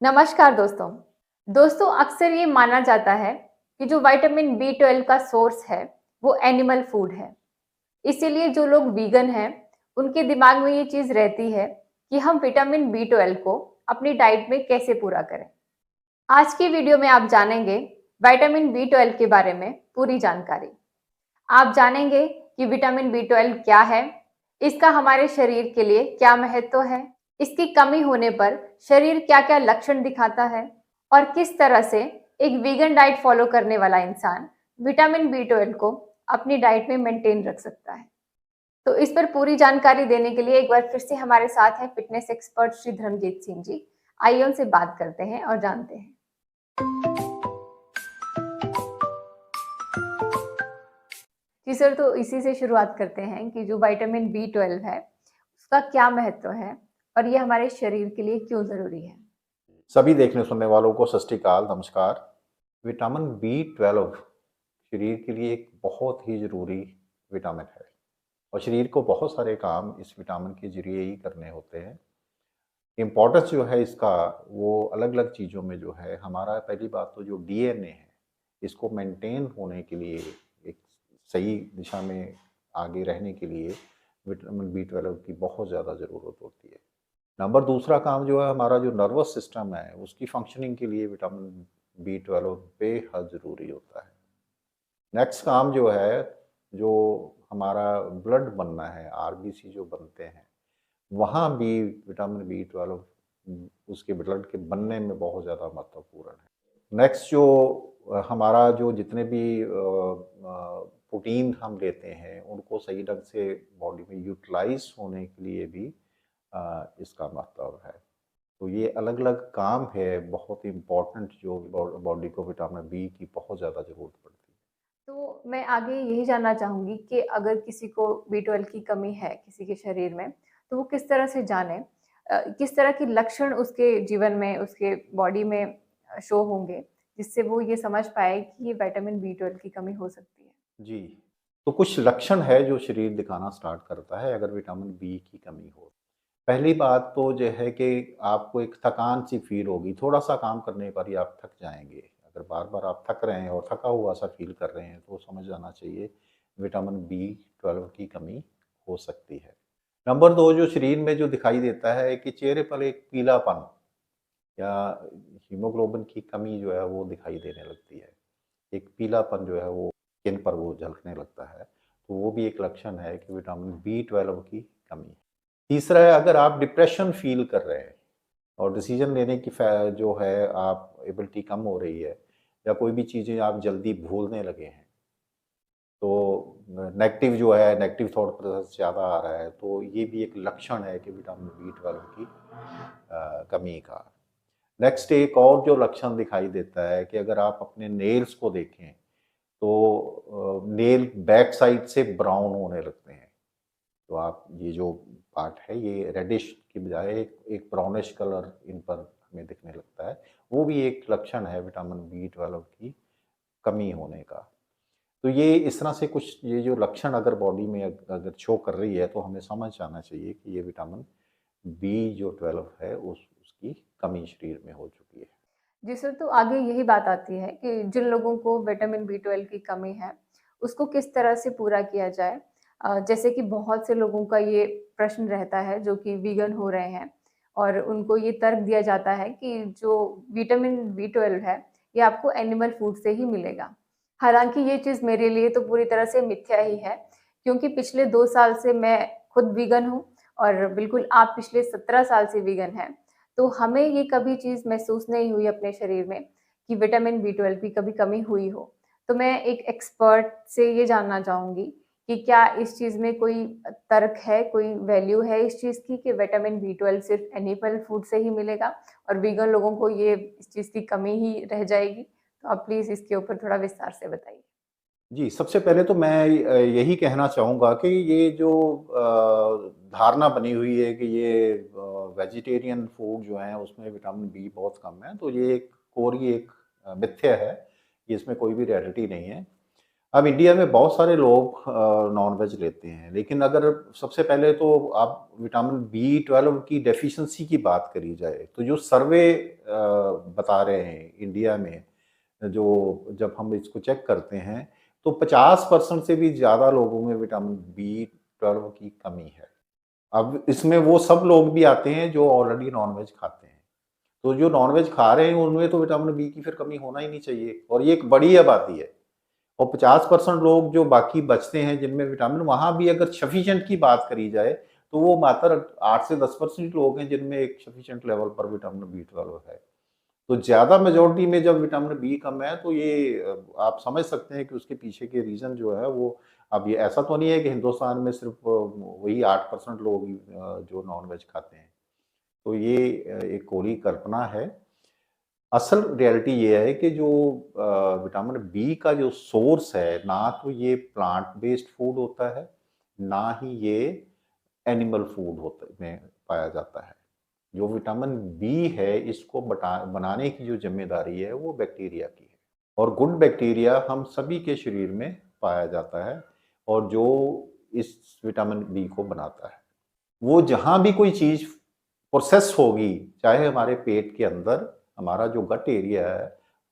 नमस्कार दोस्तों। दोस्तों अक्सर ये माना जाता है कि जो विटामिन बी 12 का सोर्स है वो एनिमल फूड है। इसीलिए जो लोग वीगन हैं उनके दिमाग में ये चीज़ रहती है कि हम विटामिन बी 12 को अपनी डाइट में कैसे पूरा करें। आज की वीडियो में आप जानेंगे विटामिन बी 12 के बारे में पूरी जानकारी। आप जानेंगे कि विटामिन बी 12 क्या है, इसका हमारे शरीर के लिए क्या महत्व है, इसकी कमी होने पर शरीर क्या-क्या लक्षण दिखाता है और किस तरह से एक वीगन डाइट फॉलो करने वाला इंसान विटामिन बी 12 को अपनी डाइट में मेंटेन रख सकता है। तो इस पर पूरी जानकारी देने के लिए एक बार फिर से हमारे साथ हैं फिटनेस एक्सपर्ट श्री धर्मजीत सिंह जी। आइए उनसे बात करते हैं और जानते हैं। जी सर, तो इसी से शुरुआत करते हैं कि जो विटामिन बी 12 है, उसका क्या महत्व है और ये हमारे शरीर के लिए क्यों ज़रूरी है? सभी देखने सुनने वालों को सत श्री अकाल, नमस्कार। विटामिन बी 12 शरीर के लिए एक बहुत ही ज़रूरी विटामिन है और शरीर को बहुत सारे काम इस विटामिन के ज़रिए ही करने होते हैं। इम्पोर्टेंस जो है इसका वो अलग-अलग चीज़ों में जो है हमारा पहली बात तो जो डीएनए है, इसको मेंटेन होने के लिए एक सही दिशा में आगे रहने के लिए विटामिन बी 12 की बहुत ज़्यादा ज़रूरत होती है। नंबर दूसरा काम जो है हमारा जो नर्वस सिस्टम है उसकी फंक्शनिंग के लिए विटामिन बी 12 बेहद ज़रूरी होता है। नेक्स्ट काम जो है, जो हमारा ब्लड बनना है, आरबीसी जो बनते हैं, वहाँ भी विटामिन बी 12 उसके ब्लड के बनने में बहुत ज़्यादा महत्वपूर्ण है। नेक्स्ट जो हमारा जो जितने भी प्रोटीन हम लेते हैं उनको सही ढंग से बॉडी में यूटिलाइज होने के लिए भी इसका महत्व है। तो ये अलग-अलग काम है बहुत इम्पोर्टेंट जो बॉडी को विटामिन बी की बहुत ज़्यादा ज़रूरत पड़ती है। तो मैं आगे यही जानना चाहूँगी कि अगर किसी को बी 12 की कमी है किसी के शरीर में, तो वो किस तरह से जाने? किस तरह के लक्षण उसके जीवन में, उसके बॉडी में शो होंगे, जिससे वो ये समझ पाए कि ये विटामिन बी 12 की कमी हो सकती है? जी, तो कुछ लक्षण है जो शरीर दिखाना स्टार्ट करता है अगर विटामिन बी की कमी हो। पहली बात तो ये है कि आपको एक थकान-सी फ़ील होगी, थोड़ा-सा काम करने पर ही आप थक जाएँगे। अगर बार-बार आप थक रहे हैं और थका हुआ-सा फ़ील कर रहे हैं, तो समझ जाना चाहिए विटामिन बी 12 की कमी हो सकती है। नंबर 2 जो शरीर में जो दिखाई देता है कि चेहरे पर एक पीलापन या हीमोग्लोबिन की कमी जो है वो दिखाई देने लगती है। एक पीलापन जो है वो स्किन पर वो झलकने लगता है, तो वो भी एक लक्षण है कि विटामिन बी 12 की कमी है। तीसरा है अगर आप डिप्रेशन फ़ील कर रहे हैं और डिसीज़न लेने की जो है आप एबिलिटी कम हो रही है या कोई भी चीज़ें आप जल्दी भूलने लगे हैं, तो नेगेटिव जो है नेगेटिव थॉट प्रोसेस ज़्यादा आ रहा है, तो ये भी एक लक्षण है कि विटामिन बी 12 की कमी का। नेक्स्ट एक और जो लक्षण दिखाई देता है कि अगर आप अपने नेल्स को देखें, तो नेल बैक साइड से ब्राउन होने लगते हैं। तो आप ये जो पार्ट है ये रेडिश की बजाय एक ब्राउनिश कलर इन पर हमें दिखने लगता है। वो भी एक लक्षण है विटामिन बी 12 की कमी होने का। तो ये इस तरह से कुछ ये जो लक्षण अगर बॉडी में अगर शो कर रही है तो हमें समझ जाना चाहिए कि ये विटामिन बी जो 12 है उसकी कमी शरीर में हो चुकी है। जी सर, तो आगे यही बात आती है कि जिन लोगों को विटामिन बी 12 की कमी है, उसको किस तरह से पूरा किया जाए? जैसे कि बहुत से लोगों का ये प्रश्न रहता है जो कि वीगन हो रहे हैं और उनको ये तर्क दिया जाता है कि जो विटामिन बी 12 है, ये आपको एनिमल फूड से ही मिलेगा। हालाँकि ये चीज़ मेरे लिए तो पूरी तरह से मिथ्या ही है, क्योंकि पिछले 2 साल से मैं खुद वीगन हूँ और बिल्कुल आप पिछले 17 साल से वीगन हैं। तो हमें ये कभी चीज़ महसूस नहीं हुई अपने शरीर में कि विटामिन बी 12 की कभी कमी हुई हो। तो मैं एक एक्सपर्ट से ये जानना चाहूँगी कि क्या इस चीज़ में कोई तर्क है, कोई वैल्यू है इस चीज़ की कि विटामिन बी 12 सिर्फ़ एनिमल फूड से ही मिलेगा और वीगन लोगों को ये इस चीज़ की कमी ही रह जाएगी? तो आप प्लीज़ इसके ऊपर थोड़ा विस्तार से बताइए। जी, सबसे पहले तो मैं यही कहना चाहूँगा कि ये जो धारणा बनी हुई है कि ये वेजिटेरियन फूड जो हैं उसमें विटामिन बी बहुत कम है, तो ये एक कोरी एक मिथ्या है, ये इसमें कोई भी रियलिटी नहीं है। अब इंडिया में बहुत सारे लोग नॉन-वेज लेते हैं, लेकिन अगर सबसे पहले तो आप विटामिन बी 12 की डेफ़िशिएंसी की बात करी जाए, तो जो सर्वे बता रहे हैं इंडिया में, जो जब हम इसको चेक करते हैं, तो 50% से भी ज़्यादा लोगों में विटामिन बी 12 की कमी है। अब इसमें वो सब लोग भी आते हैं जो ऑलरेडी नॉन-वेज खाते हैं। तो जो नॉन-वेज खा रहे हैं, उनमें तो विटामिन बी की फिर कमी होना ही नहीं चाहिए, और ये एक बड़ी आबादी है। और 50% लोग जो बाकी बचते हैं जिनमें विटामिन, वहाँ भी अगर सफिशिएंट की बात करी जाए, तो वो मात्र 8 से 10% लोग हैं जिनमें एक सफिशिएंट लेवल पर विटामिन बी 12 है। तो ज़्यादा मेजॉरिटी में जब विटामिन बी कम है, तो ये आप समझ सकते हैं कि उसके पीछे के रीज़न जो है वो, अब ये ऐसा तो नहीं है कि हिंदुस्तान में सिर्फ़ वही 8% लोग ही जो नॉन-वेज खाते हैं। तो ये एक कोरी कल्पना है। असल रियलिटी ये है कि जो विटामिन बी का जो सोर्स है, ना तो ये प्लांट बेस्ड फूड होता है, ना ही ये एनिमल फूड होता में पाया जाता है। जो विटामिन बी है, इसको बनाने की जो ज़िम्मेदारी है, वो बैक्टीरिया की है, और गुड बैक्टीरिया हम सभी के शरीर में पाया जाता है, और जो इस विटामिन बी को बनाता है। वो जहाँ भी कोई चीज़ प्रोसेस होगी, चाहे हमारे पेट के अंदर, हमारा जो गट एरिया है,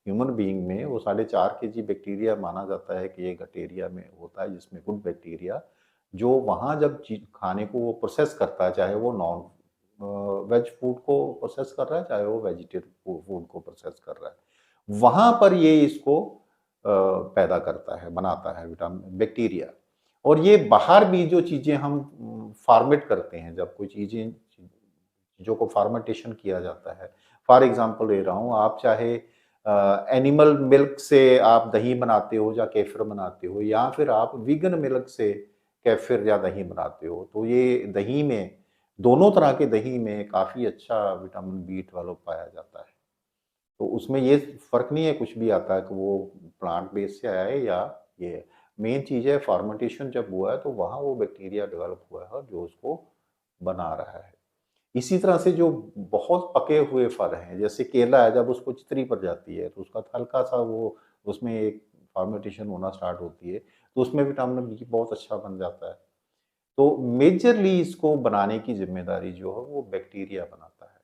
ह्यूमन बीइंग में वो 4.5 केजी बैक्टीरिया माना जाता है कि ये गट एरिया में होता है, जिसमें गुड बैक्टीरिया, जो वहाँ जब चीज़ खाने को वो प्रोसेस करता है, चाहे वो नॉन वेज फूड को प्रोसेस कर रहा है, चाहे वो वेजिटेरियन फूड को प्रोसेस कर रहा है। वहाँ पर ये इसको पैदा करता है, बनाता है विटामिन बैक्टीरिया। और ये बाहर भी जो चीज़ें हम फॉर्मेट करते हैं, जब कोई चीज़ों को फॉर्मेटेशन किया जाता है। फॉर एग्ज़ाम्पल ले रहा हूँ, आप चाहे एनिमल मिल्क से आप दही बनाते हो या केफ़िर बनाते हो, या फिर आप वीगन मिल्क से केफ़िर या दही बनाते हो, तो ये दही में, दोनों तरह के दही में काफ़ी अच्छा विटामिन बी 12 पाया जाता है। तो उसमें ये फ़र्क नहीं है कुछ भी आता है कि वो प्लांट बेस से आया है या ये है। मेन चीज़ है फर्मेंटेशन जब हुआ है, तो वहाँ वो बैक्टीरिया डेवलप हुआ है जो उसको बना रहा है। इसी तरह से जो बहुत पके हुए फल हैं, जैसे केला है, जब उसको चितरी पड़ जाती है, तो उसका हल्का-सा वो, उसमें एक फर्मेंटेशन होना स्टार्ट होती है, तो उसमें विटामिन बी बहुत अच्छा बन जाता है। तो मेजरली इसको बनाने की ज़िम्मेदारी जो है वो बैक्टीरिया बनाता है।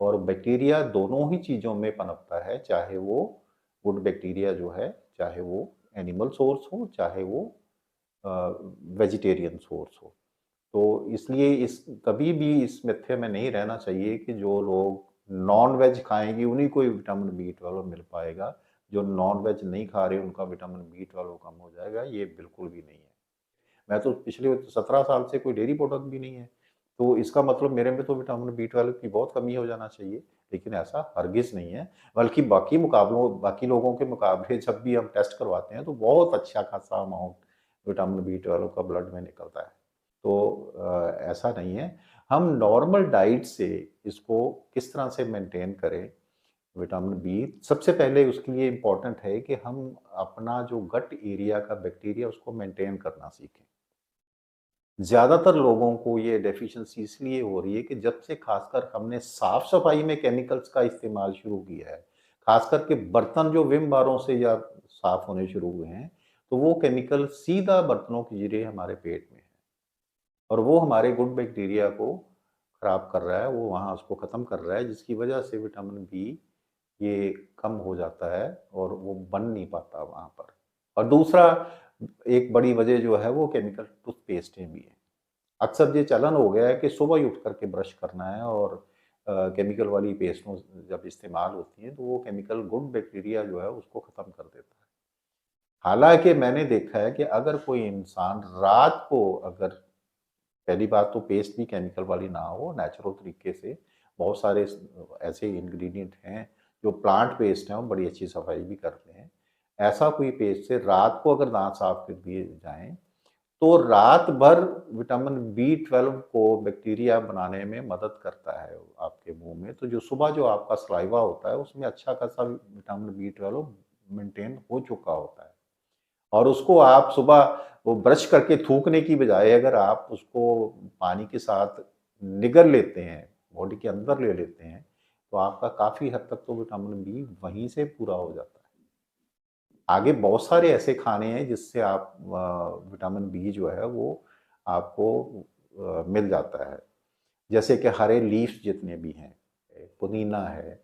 और बैक्टीरिया दोनों ही चीज़ों में पनपता है, चाहे वो गुड बैक्टीरिया जो है, चाहे वो एनिमल सोर्स हो, चाहे वो अ, वेजिटेरियन सोर्स हो। तो इसलिए इस कभी भी इस मिथ्या में नहीं रहना चाहिए कि जो लोग नॉन-वेज खाएँगे उन्हीं को ही विटामिन बी 12 मिल पाएगा। जो नॉन-वेज नहीं खा रहे उनका विटामिन बी 12 कम हो जाएगा, ये बिल्कुल भी नहीं है। मैं तो पिछले 17 साल से कोई डेयरी प्रोडक्ट भी नहीं है। तो इसका मतलब मेरे में तो विटामिन बी 12 की बहुत कमी हो जाना चाहिए, लेकिन ऐसा हरगिज़ नहीं है। बल्कि बाकी लोगों के मुकाबले जब भी हम टेस्ट करवाते हैं, तो बहुत अच्छा खासा अमाउंट विटामिन बी 12 का ब्लड में निकलता है। तो ऐसा नहीं है। हम नॉर्मल डाइट से इसको किस तरह से मेंटेन करें विटामिन बी, सबसे पहले उसके लिए इम्पोर्टेंट है कि हम अपना जो गट एरिया का बैक्टीरिया उसको मेंटेन करना सीखें। ज़्यादातर लोगों को ये डेफ़िशिएंसी इसलिए हो रही है कि जब से ख़ासकर हमने साफ़-सफ़ाई में केमिकल्स का इस्तेमाल शुरू किया है, ख़ास करके बर्तन जो विम बारों से या साफ़ होने शुरू हुए हैं, तो वो केमिकल सीधा बर्तनों के ज़रिए हमारे पेट में है, और वो हमारे गुड बैक्टीरिया को ख़राब कर रहा है, वो वहाँ उसको ख़त्म कर रहा है, जिसकी वजह से विटामिन बी ये कम हो जाता है और वो बन नहीं पाता वहाँ पर। और दूसरा एक बड़ी वजह जो है वो केमिकल टूथपेस्टें भी हैं। अक्सर ये चलन हो गया है कि सुबह ही उठ कर के ब्रश करना है, और केमिकल वाली पेस्टों जब इस्तेमाल होती हैं, तो वो केमिकल गुड बैक्टीरिया जो है उसको ख़त्म कर देता है। हालाँकि मैंने देखा है कि अगर कोई इंसान रात को, अगर पहली बात तो पेस्ट भी केमिकल वाली ना हो, नेचुरल तरीके से बहुत सारे ऐसे इंग्रेडिएंट हैं जो प्लांट पेस्ट हैं, वो बड़ी अच्छी सफाई भी करते हैं। ऐसा कोई पेस्ट से रात को अगर दांत साफ कर दिए जाएँ, तो रात भर विटामिन बी 12 को बैक्टीरिया बनाने में मदद करता है आपके मुँह में। तो जो सुबह जो आपका सलाइवा होता है, उसमें अच्छा खासा विटामिन बी 12 मेंटेन हो चुका होता है। और उसको आप सुबह वो ब्रश करके थूकने की बजाय अगर आप उसको पानी के साथ निगल लेते हैं, बॉडी के अंदर ले लेते हैं, तो आपका काफ़ी हद तक तो विटामिन बी वहीं से पूरा हो जाता है। आगे बहुत सारे ऐसे खाने हैं जिससे आप विटामिन बी जो है वो आपको मिल जाता है। जैसे कि हरे लीव्स जितने भी हैं, पुदीना है,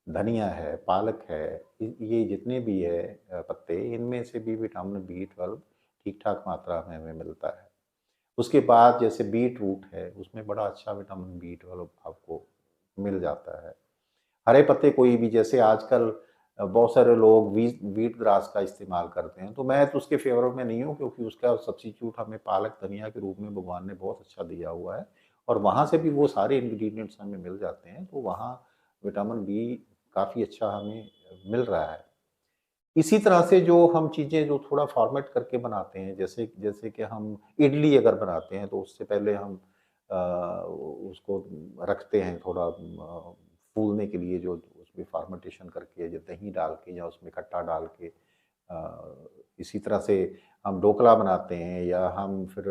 धनिया है, पालक है, ये जितने भी है पत्ते, इनमें से भी विटामिन बी 12 ठीक ठाक मात्रा में हमें मिलता है। उसके बाद जैसे बीट रूट है, उसमें बड़ा अच्छा विटामिन बी 12 आपको मिल जाता है। हरे पत्ते कोई भी, जैसे आजकल बहुत सारे लोग व्हीट ग्रास का इस्तेमाल करते हैं, तो मैं तो उसके फेवर में नहीं हूँ, क्योंकि उसका सब्स्टिट्यूट हमें पालक धनिया के रूप में भगवान ने बहुत अच्छा दिया हुआ है, और वहाँ से भी वो सारे इंग्रेडिएंट्स हमें मिल जाते हैं, तो वहाँ विटामिन बी काफ़ी अच्छा हमें मिल रहा है। इसी तरह से जो हम चीज़ें जो थोड़ा फॉर्मेट करके बनाते हैं, जैसे जैसे कि हम इडली अगर बनाते हैं, तो उससे पहले हम उसको रखते हैं थोड़ा फूलने के लिए, जो उसमें फॉर्मेंटेशन करके, जो दही डाल के या उसमें खट्टा डाल के। इसी तरह से हम ढोकला बनाते हैं, या हम फिर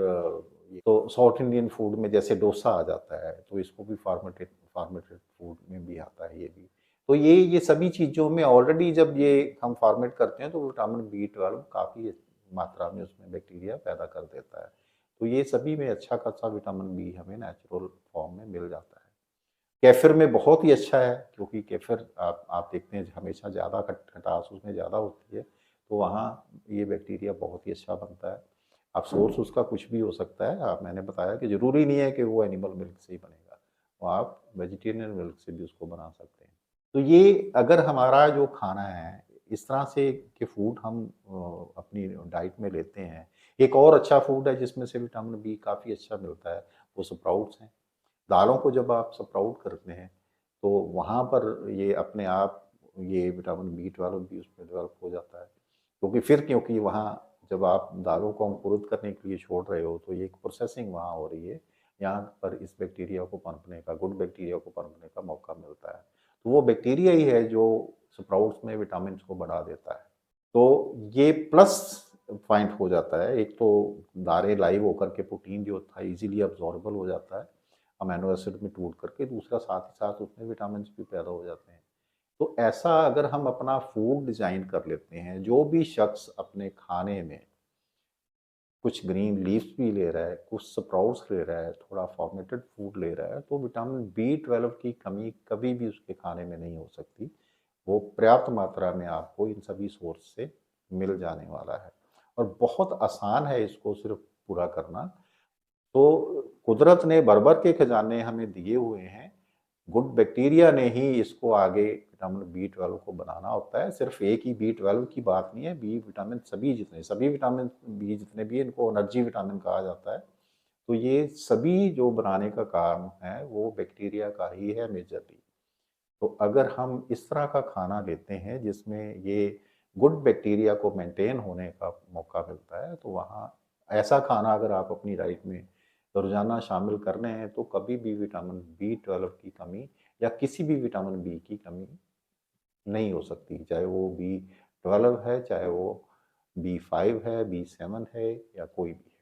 ये तो साउथ इंडियन फूड में जैसे डोसा आ जाता है, तो इसको भी फॉर्मेटेड फॉर्मेटेड फूड में भी आता है ये भी। तो ये सभी चीज़ों में ऑलरेडी जब ये हम फॉर्मेट करते हैं, तो विटामिन बी 12 काफ़ी मात्रा में उसमें बैक्टीरिया पैदा कर देता है। तो ये सभी में अच्छा खासा विटामिन बी हमें नेचुरल फॉर्म में मिल जाता है। केफ़िर में बहुत ही अच्छा है, क्योंकि केफ़िर आप देखते हैं हमेशा ज़्यादा खटास उसमें ज़्यादा होती है, तो वहाँ ये बैक्टीरिया बहुत ही अच्छा बनता है। अब सोर्स उसका कुछ भी हो सकता है, मैंने बताया कि ज़रूरी नहीं है कि वो एनिमल मिल्क से ही बनेगा, वो आप वेजिटेरियन मिल्क से भी उसको बना सकते हैं। तो ये अगर हमारा जो खाना है, इस तरह से के फूड हम अपनी डाइट में लेते हैं। एक और अच्छा फूड है जिसमें से विटामिन बी काफ़ी अच्छा मिलता है, वो स्प्राउट्स हैं। दालों को जब आप स्प्राउट करते हैं, तो वहाँ पर ये अपने आप ये विटामिन बी 12 भी उसमें डेवलप हो जाता है। क्योंकि वहाँ जब आप दालों को अंकुरित करने के लिए छोड़ रहे हो, तो ये एक प्रोसेसिंग वहाँ हो रही है। यहाँ पर इस बैक्टीरिया को पनपने का, गुड बैक्टीरिया को पनपने का मौका मिलता है। तो वो बैक्टीरिया ही है जो स्प्राउट्स में विटामिन्स को बढ़ा देता है। तो ये प्लस पॉइंट हो जाता है। एक तो दालें लाइव होकर के प्रोटीन जो था ईज़िली अब्ज़ॉर्बल हो जाता है, अमीनो एसिड में टूट करके, दूसरा साथ ही साथ उसमें विटामिन्स भी पैदा हो जाते हैं। तो ऐसा अगर हम अपना फूड डिज़ाइन कर लेते हैं, जो भी शख्स अपने खाने में कुछ ग्रीन लीव्स भी ले रहा है, कुछ स्प्राउट्स ले रहा है, थोड़ा फॉर्मेटेड फूड ले रहा है, तो विटामिन बी 12 की कमी कभी भी उसके खाने में नहीं हो सकती। वो पर्याप्त मात्रा में आपको इन सभी सोर्स से मिल जाने वाला है, और बहुत आसान है इसको सिर्फ पूरा करना। तो कुदरत ने भर-भर के खजाने हमें दिए हुए हैं। गुड बैक्टीरिया ने ही इसको आगे विटामिन बी 12 को बनाना होता है। सिर्फ़ एक ही बी 12 की बात नहीं है, बी विटामिन सभी विटामिन बी जितने भी हैं, इनको एनर्जी विटामिन कहा जाता है। तो ये सभी जो बनाने का काम है, वो बैक्टीरिया का ही है मेजरली। तो अगर हम इस तरह का खाना लेते हैं जिसमें ये गुड बैक्टीरिया को मेंटेन होने का मौका मिलता है, तो वहाँ ऐसा खाना अगर आप अपनी डाइट में रोज़ाना शामिल कर रहे हैं, तो कभी भी विटामिन बी 12 की कमी या किसी भी विटामिन बी की कमी नहीं हो सकती। चाहे वो बी 12 है, चाहे वो बी 5 है, बी 7 है, या कोई भी है।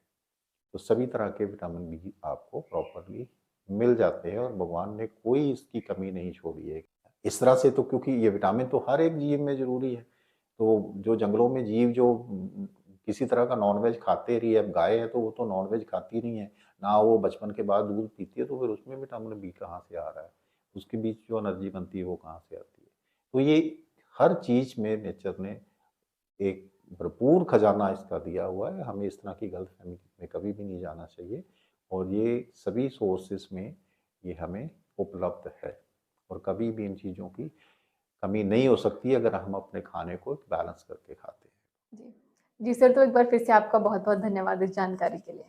तो सभी तरह के विटामिन बी आपको प्रॉपरली मिल जाते हैं, और भगवान ने कोई इसकी कमी नहीं छोड़ी है। इस तरह से तो, क्योंकि ये विटामिन तो हर एक जीव में ज़रूरी है। तो जो जंगलों में जीव जो किसी तरह का नॉन-वेज खाते रही है, अब गाय है तो वो तो नॉन-वेज खाती नहीं है, ना वो बचपन के बाद दूध पीती है, तो फिर उसमें विटामिन बी कहाँ से आ रहा है? उसके बीच जो एनर्जी बनती है वो कहाँ से आती है? तो ये हर चीज़ में नेचर ने एक भरपूर खजाना इसका दिया हुआ है, हमें इस तरह की गलतफ़हमी में कभी भी नहीं जाना चाहिए, और ये सभी सोर्सेज़ में ये हमें उपलब्ध है, और कभी भी इन चीज़ों की कमी नहीं हो सकती अगर हम अपने खाने को बैलेंस करके खाते हैं। जी। जी सर, तो एक बार फिर से आपका बहुत-बहुत धन्यवाद इस जानकारी के लिए।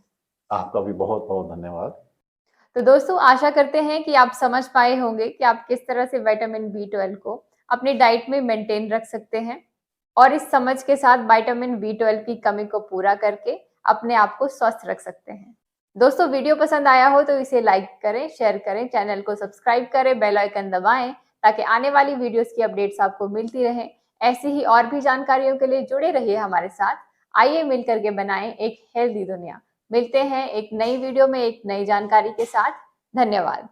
आपका भी बहुत-बहुत धन्यवाद। तो दोस्तों आशा करते हैं कि आप समझ पाए होंगे कि आप किस तरह से विटामिन बी 12 को अपनी डाइट में मेंटेन रख सकते हैं और इस समझ के साथ विटामिन बी 12 की कमी को पूरा करके अपने आप को स्वस्थ रख सकते हैं। दोस्तों वीडियो पसंद आया हो तो इसे लाइक करें, शेयर करें, चैनल को सब्सक्राइब करें, बेल आइकन दबाएं ताकि आने वाली वीडियोस की अपडेट्स आपको मिलती रहें। ऐसी ही और भी जानकारियों के लिए जुड़े रहिए हमारे साथ। आइए मिलकर के बनाएं एक हेल्दी दुनिया। मिलते हैं एक नई वीडियो में एक नई जानकारी के साथ। धन्यवाद।